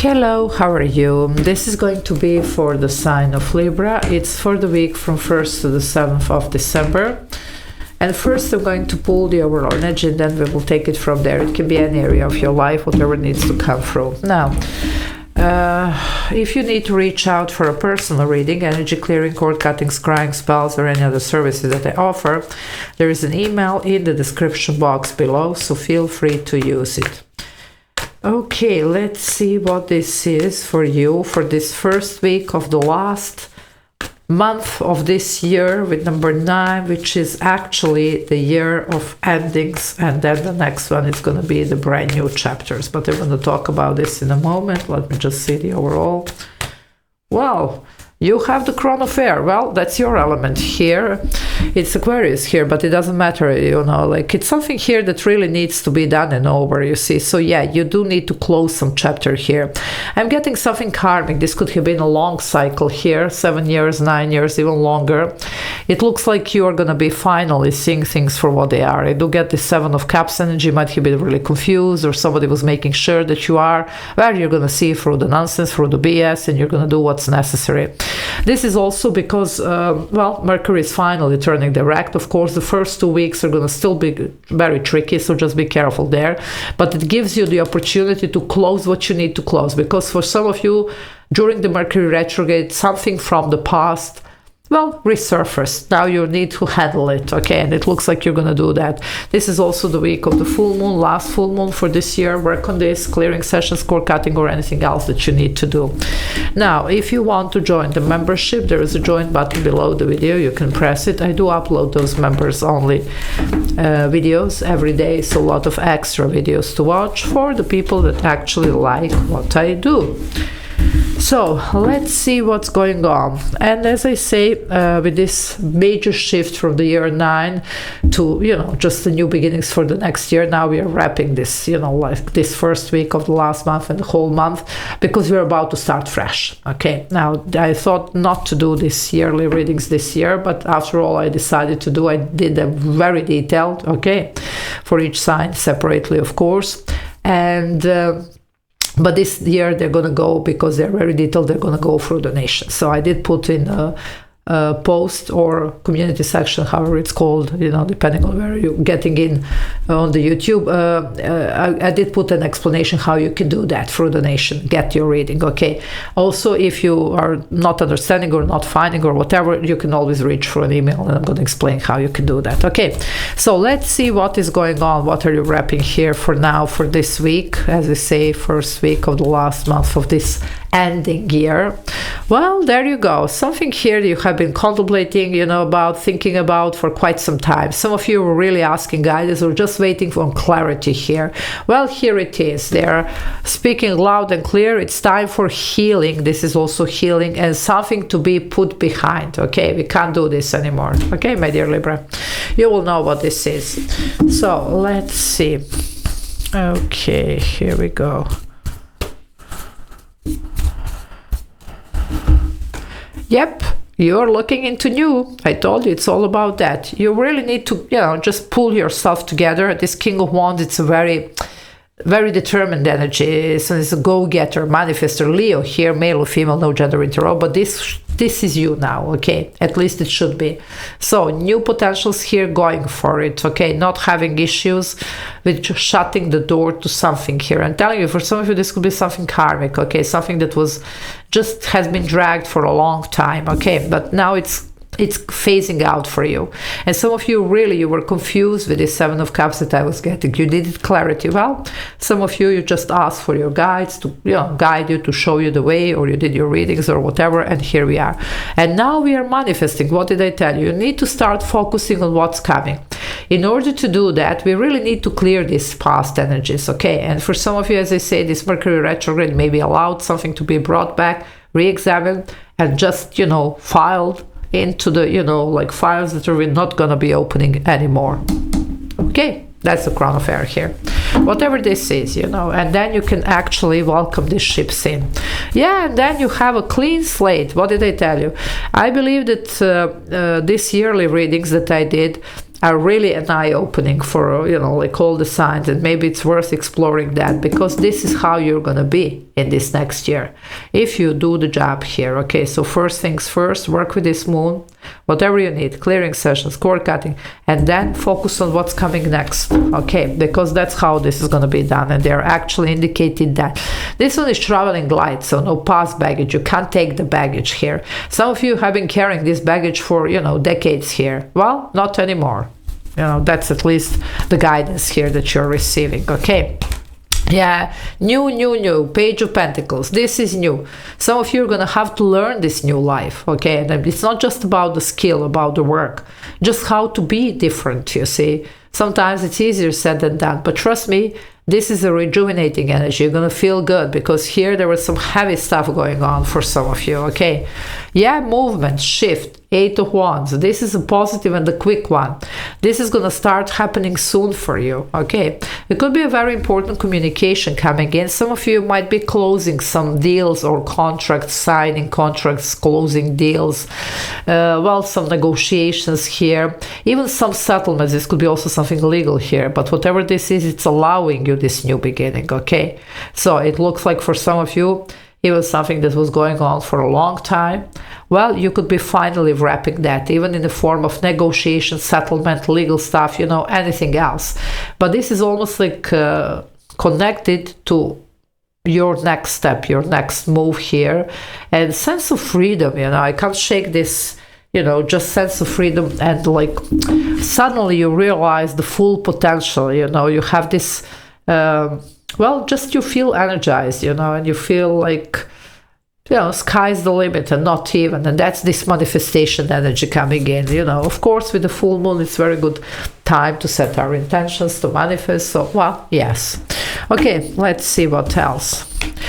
Hello, how are you? This is going to be for the sign of Libra. It's for the week from 1st to the 7th of December. And first I'm going to pull the overall energy and then we will take it from there. It can be any area of your life, whatever needs to come through. Now, if you need to reach out for a personal reading, energy clearing, cord cutting, scrying, spells, or any other services that I offer, there is an email in the description box below, so feel free to use it. Okay, let's see what this is for you for this first week of the last month of this year with number 9, which is actually the year of endings, and then the next one is going to be the brand new chapters, but I'm going to talk about this in a moment. Let me just see the overall. Well, you have the Crown of Air. Well, that's your element here. It's Aquarius here, but it doesn't matter, you know, like it's something here that really needs to be done and over, you see. So yeah, you do need to close some chapter here. I'm getting something karmic. This could have been a long cycle here, 7 years, 9 years, even longer. It looks like you are going to be finally seeing things for what they are. I do get the 7 of Cups energy. Might have been really confused, or somebody was making sure that you are, well, you're going to see through the nonsense, through the BS, and you're going to do what's necessary. This is also because, well, Mercury is finally turning direct. Of course, the first 2 weeks are going to still be very tricky, so just be careful there. But it gives you the opportunity to close what you need to close, because for some of you, during the Mercury retrograde, something from the past, well, resurfaced. Now you need to handle it, okay? And it looks like you're going to do that. This is also the week of the full moon, last full moon for this year. Work on this, clearing sessions, cord cutting, or anything else that you need to do. Now, if you want to join the membership, there is a join button below the video. You can press it. I do upload those members-only videos every day, so a lot of extra videos to watch for the people that actually like what I do. So let's see what's going on. And as I say, with this major shift from the year 9 to, you know, just the new beginnings for the next year, now we are wrapping this, you know, like this first week of the last month and the whole month, because we're about to start fresh. Okay, now I thought not to do this yearly readings this year, but after all I decided to do, I did them very detailed, okay, for each sign separately, of course. And but this year they're going to go, because they're very detailed, they're going to go through the nation. So I did put in a post or community section, however it's called, you know, depending on where you're getting in on the YouTube. I did put an explanation how you can do that through the nation, get your reading, okay? Also, if you are not understanding or not finding or whatever, you can always reach for an email, and I'm going to explain how you can do that, okay? So let's see what is going on. What are you wrapping here for now, for this week, as I say, first week of the last month of this ending year. Well, there you go. Something here that you have been contemplating, you know, about, thinking about for quite some time. Some of you were really asking guidance or just waiting for clarity here. Well, here it is. They're speaking loud and clear. It's time for healing. This is also healing and something to be put behind. Okay, we can't do this anymore. Okay, my dear Libra, you will know what this is. So let's see. Okay, here we go. Yep, you're looking into new. I told you it's all about that. You really need to, you know, just pull yourself together. This King of Wands, it's a very determined energy. So it's a go-getter, manifestor. Leo here, male or female, no gender in tarot, but this is you now, okay? At least it should be. So new potentials here, going for it, okay? Not having issues with shutting the door to something here. I'm telling you, for some of you, this could be something karmic, okay? Something that was just has been dragged for a long time, okay? But now it's phasing out for you. And some of you, really, you were confused with this 7 of Cups that I was getting. You needed clarity. Well, some of you, you just asked for your guides to, you know, guide you, to show you the way, or you did your readings or whatever, and here we are. And now we are manifesting. What did I tell you? You need to start focusing on what's coming. In order to do that, we really need to clear these past energies, okay? And for some of you, as I say, this Mercury retrograde maybe allowed something to be brought back, re-examined, and just, you know, filed into the, you know, like files that are not going to be opening anymore. Okay, that's the Crown of Air here. Whatever this is, you know, and then you can actually welcome these ships in. Yeah, and then you have a clean slate. What did I tell you? I believe that these yearly readings that I did, are really an eye-opening for, you know, like all the signs, and maybe it's worth exploring that, because this is how you're gonna be in this next year if you do the job here. Okay, so first things first, work with this moon, whatever you need, clearing sessions, cord cutting, and then focus on what's coming next. Okay, because that's how this is going to be done, and they're actually indicated that this one is traveling light, so no past baggage. You can't take the baggage here. Some of you have been carrying this baggage for, you know, decades here. Well, not anymore. You know, that's at least the guidance here that you're receiving. Okay. Yeah, new, Page of Pentacles. This is new. Some of you are going to have to learn this new life, okay? And it's not just about the skill, about the work, just how to be different, you see. Sometimes it's easier said than done, but trust me, this is a rejuvenating energy. You're going to feel good, because here there was some heavy stuff going on for some of you, okay? Yeah, movement, shift, 8 of Wands. This is a positive and a quick one. This is going to start happening soon for you, okay? It could be a very important communication coming in. Some of you might be closing some deals or contracts, signing contracts, closing deals. Well, some negotiations here, even some settlements. This could be also something legal here, but whatever this is, it's allowing you this new beginning, okay? So it looks like for some of you, it was something that was going on for a long time. Well, you could be finally wrapping that, even in the form of negotiation, settlement, legal stuff, you know, anything else. But this is almost like connected to your next step, your next move here, and sense of freedom. You know, I can't shake this, you know, just sense of freedom, and like suddenly you realize the full potential. You know, you have this well, just you feel energized, you know, and you feel like, you know, sky's the limit and not even. And that's this manifestation energy coming in, you know. Of course, with the full moon, it's very good time to set our intentions, to manifest. So, well, yes. Okay, let's see what else.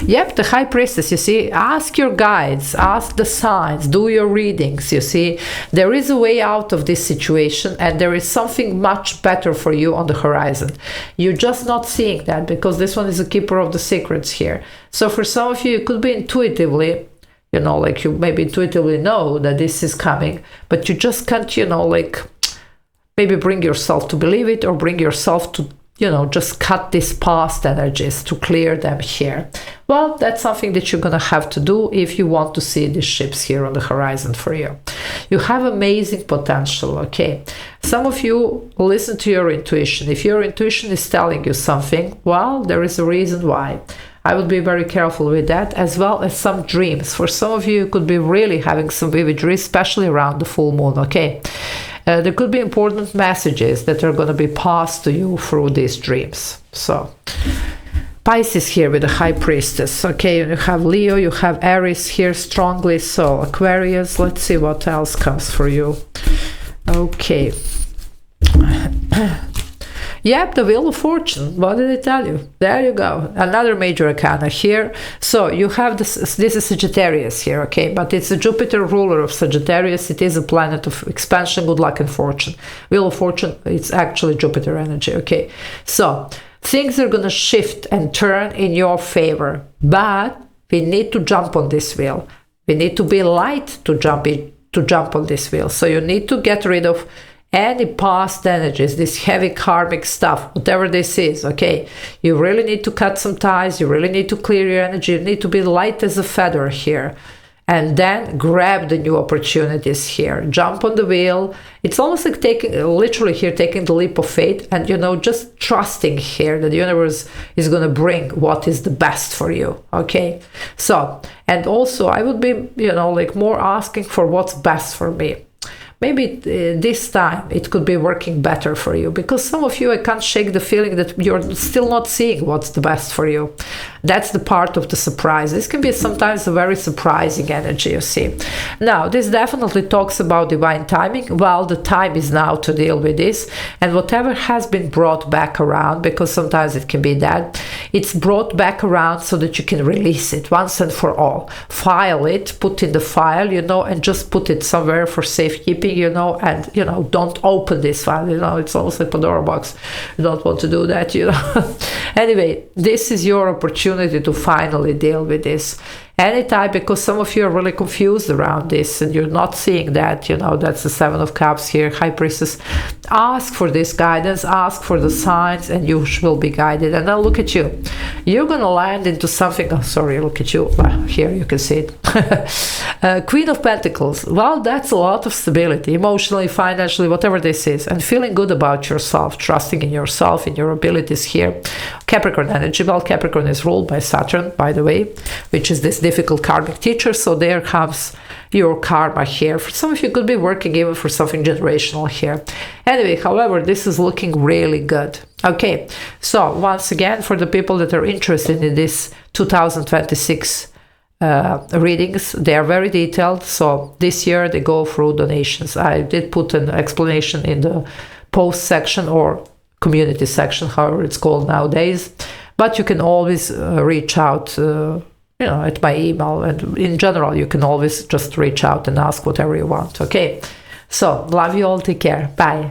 Yep, the High Priestess, you see, ask your guides, ask the signs, do your readings, you see. There is a way out of this situation, and there is something much better for you on the horizon. You're just not seeing that, because this one is a keeper of the secrets here. So for some of you, it could be intuitively, you know, like you maybe intuitively know that this is coming, but you just can't, you know, like maybe bring yourself to believe it, or bring yourself to, you know, just cut these past energies, to clear them here. Well, that's something that you're going to have to do if you want to see these ships here on the horizon for you. You have amazing potential, okay? Some of you listen to your intuition. If your intuition is telling you something, well, there is a reason why. I would be very careful with that, as well as some dreams. For some of you, you could be really having some vivid dreams, especially around the full moon, okay? There could be important messages that are going to be passed to you through these dreams. So, Pisces here with the High Priestess. Okay, you have Leo, you have Aries here strongly. So, Aquarius, let's see what else comes for you. Okay. Yep, the Wheel of Fortune. What did I tell you? There you go. Another major arcana here. So you have this is Sagittarius here, okay? But it's a Jupiter ruler of Sagittarius. It is a planet of expansion, good luck, and fortune. Wheel of Fortune, it's actually Jupiter energy, okay? So things are going to shift and turn in your favor. But we need to jump on this wheel. We need to be light to jump on this wheel. So you need to get rid of any past energies, this heavy karmic stuff, whatever this is, okay? You really need to cut some ties. You really need to clear your energy. You need to be light as a feather here. And then grab the new opportunities here. Jump on the wheel. It's almost like literally here, taking the leap of faith, and, you know, just trusting here that the universe is going to bring what is the best for you, okay? So, and also I would be, you know, like more asking for what's best for me. Maybe this time it could be working better for you, because some of you, I can't shake the feeling that you're still not seeing what's the best for you. That's the part of the surprise. This can be sometimes a very surprising energy, you see. Now, this definitely talks about divine timing. Well, the time is now to deal with this, and whatever has been brought back around, because sometimes it can be that, it's brought back around so that you can release it once and for all. File it, put in the file, you know, and just put it somewhere for safekeeping, you know, and, you know, don't open this file, you know, it's almost a Pandora box. You don't want to do that, you know. Anyway, this is your opportunity to finally deal with this. anytime, because some of you are really confused around this and you're not seeing that, you know, that's the Seven of Cups here, High Priestess. Ask for this guidance, ask for the signs, and you will be guided. And now look at you. You're going to land into something. Oh, sorry, look at you. Here you can see it. Queen of Pentacles. Well, that's a lot of stability, emotionally, financially, whatever this is, and feeling good about yourself, trusting in yourself, in your abilities here. Capricorn energy. Well, Capricorn is ruled by Saturn, by the way, which is this difficult karmic teacher. So there comes your karma here. For some of you, could be working even for something generational here. Anyway, however, this is looking really good. Okay, so once again, for the people that are interested in this 2026 readings, they are very detailed. So this year they go through donations. I did put an explanation in the post section, or community section, however it's called nowadays. But you can always reach out, you know, at my email, and in general you can always just reach out and ask whatever you want. Okay, so love you all, take care, bye.